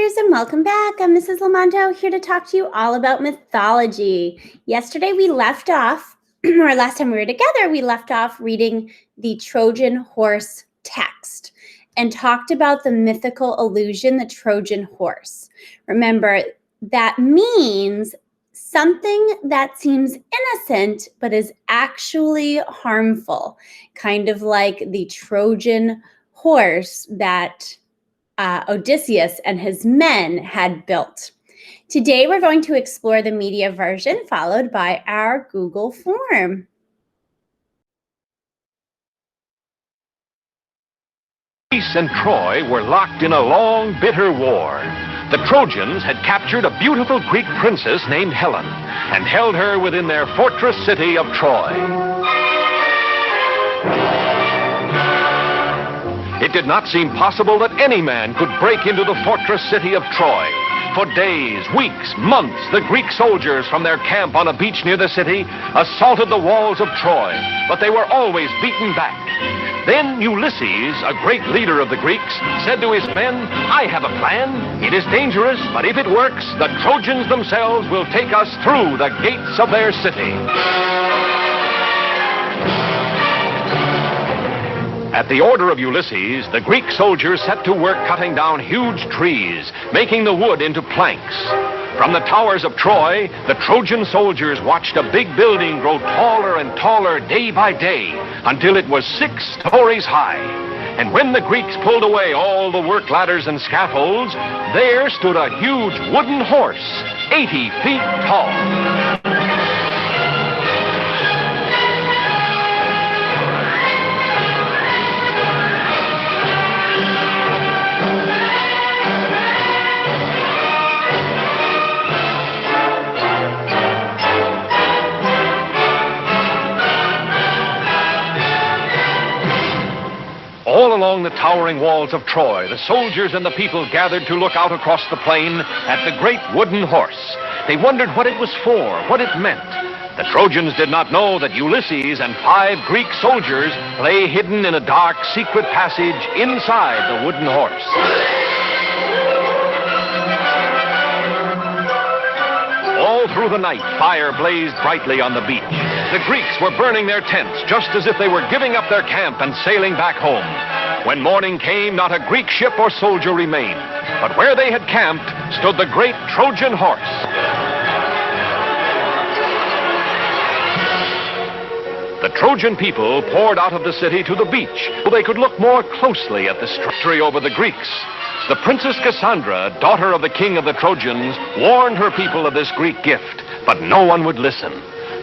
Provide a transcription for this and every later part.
readers, and welcome back. I'm Mrs. Lamonto, here to talk to you all about mythology. Yesterday we left off, or last time we were together, we left off reading the Trojan horse text and talked about the mythical illusion, the Trojan horse. Remember, that means something that seems innocent but is actually harmful, kind of like the Trojan horse that Odysseus and his men had built. Today, we're going to explore the media version followed by our Google form. Greece and Troy were locked in a long, bitter war. The Trojans had captured a beautiful Greek princess named Helen and held her within their fortress city of Troy. It did not seem possible that any man could break into the fortress city of Troy. For days, weeks, months, the Greek soldiers from their camp on a beach near the city assaulted the walls of Troy, but they were always beaten back. Then Ulysses, a great leader of the Greeks, said to his men, "I have a plan. It is dangerous, but if it works, the Trojans themselves will take us through the gates of their city." At the order of Ulysses, the Greek soldiers set to work cutting down huge trees, making the wood into planks. From the towers of Troy, the Trojan soldiers watched a big building grow taller and taller day by day until it was 6 stories high. And when the Greeks pulled away all the work ladders and scaffolds, there stood a huge wooden horse, 80 feet tall. All along the towering walls of Troy, the soldiers and the people gathered to look out across the plain at the great wooden horse. They wondered what it was for, what it meant. The Trojans did not know that Ulysses and 5 Greek soldiers lay hidden in a dark, secret passage inside the wooden horse. All through the night, fire blazed brightly on the beach. The Greeks were burning their tents just as if they were giving up their camp and sailing back home. When morning came, not a Greek ship or soldier remained. But where they had camped stood the great Trojan horse. The Trojan people poured out of the city to the beach so they could look more closely at the victory over the Greeks. The Princess Cassandra, daughter of the king of the Trojans, warned her people of this Greek gift, but no one would listen.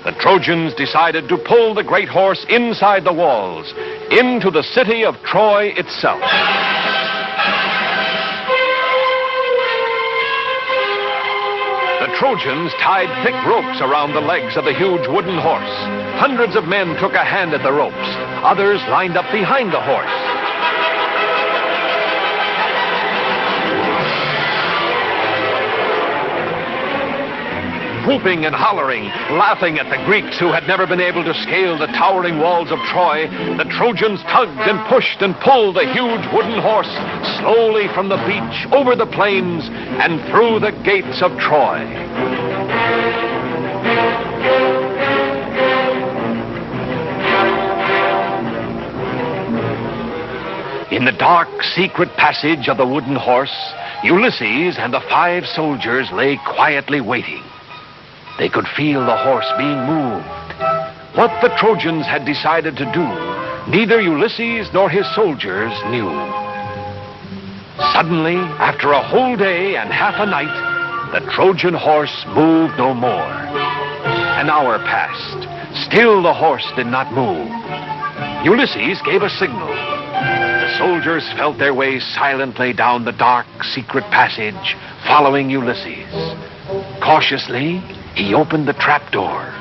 The Trojans decided to pull the great horse inside the walls, into the city of Troy itself. The Trojans tied thick ropes around the legs of the huge wooden horse. Hundreds of men took a hand at the ropes. Others lined up behind the horse. Whooping and hollering, laughing at the Greeks who had never been able to scale the towering walls of Troy, the Trojans tugged and pushed and pulled the huge wooden horse slowly from the beach, over the plains, and through the gates of Troy. In the dark, secret passage of the wooden horse, Ulysses and the 5 soldiers lay quietly waiting. They could feel the horse being moved. What the Trojans had decided to do, neither Ulysses nor his soldiers knew. Suddenly, after a whole day and half a night, the Trojan horse moved no more. An hour passed. Still the horse did not move. Ulysses gave a signal. The soldiers felt their way silently down the dark, secret passage, following Ulysses. Cautiously, he opened the trapdoor.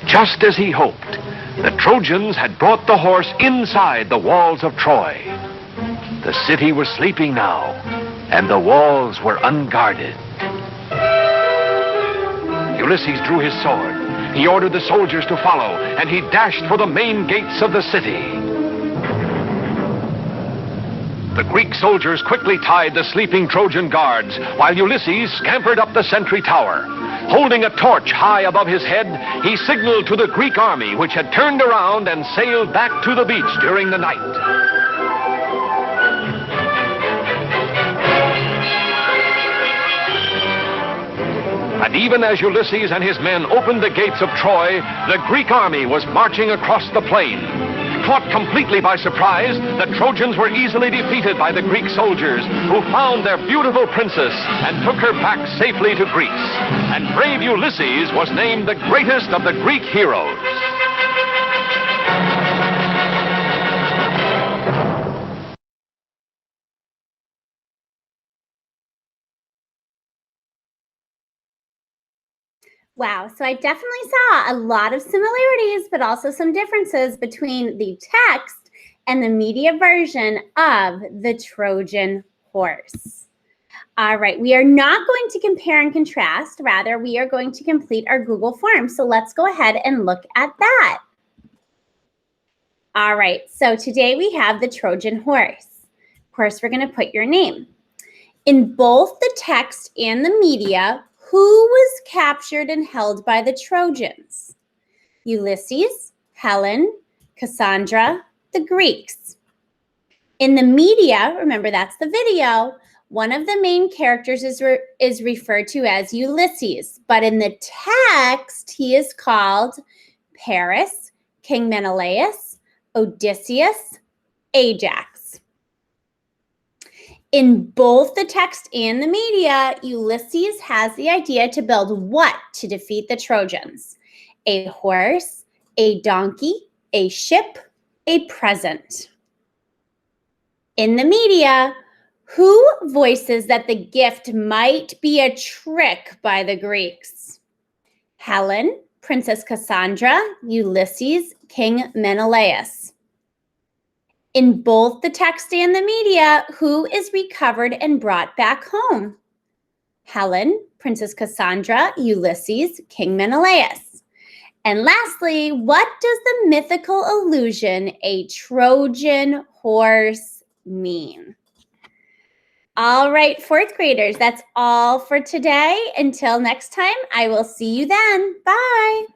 Just as he hoped, the Trojans had brought the horse inside the walls of Troy. The city was sleeping now, and the walls were unguarded. Ulysses drew his sword. He ordered the soldiers to follow, and he dashed for the main gates of the city. The Greek soldiers quickly tied the sleeping Trojan guards, while Ulysses scampered up the sentry tower. Holding a torch high above his head, he signaled to the Greek army, which had turned around and sailed back to the beach during the night. And even as Ulysses and his men opened the gates of Troy, the Greek army was marching across the plain. Caught completely by surprise, the Trojans were easily defeated by the Greek soldiers, who found their beautiful princess and took her back safely to Greece. And brave Ulysses was named the greatest of the Greek heroes. Wow, so I definitely saw a lot of similarities, but also some differences between the text and the media version of the Trojan horse. All right, we are not going to compare and contrast. Rather, we are going to complete our Google form. So let's go ahead and look at that. All right, so today we have the Trojan horse. Of course, we're going to put your name. In both the text and the media, who was captured and held by the Trojans? Ulysses, Helen, Cassandra, the Greeks. In the media, remember that's the video, one of the main characters is referred to as Ulysses, but in the text, he is called Paris, King Menelaus, Odysseus, Ajax. In both the text and the media, Ulysses has the idea to build what to defeat the Trojans? A horse, a donkey, a ship, a present. In the media, who voices that the gift might be a trick by the Greeks? Helen, Princess Cassandra, Ulysses, King Menelaus. In both the text and the media, who is recovered and brought back home? Helen, Princess Cassandra, Ulysses, King Menelaus. And lastly, what does the mythical allusion, a Trojan horse, mean? All right, fourth graders, that's all for today. Until next time, I will see you then. Bye.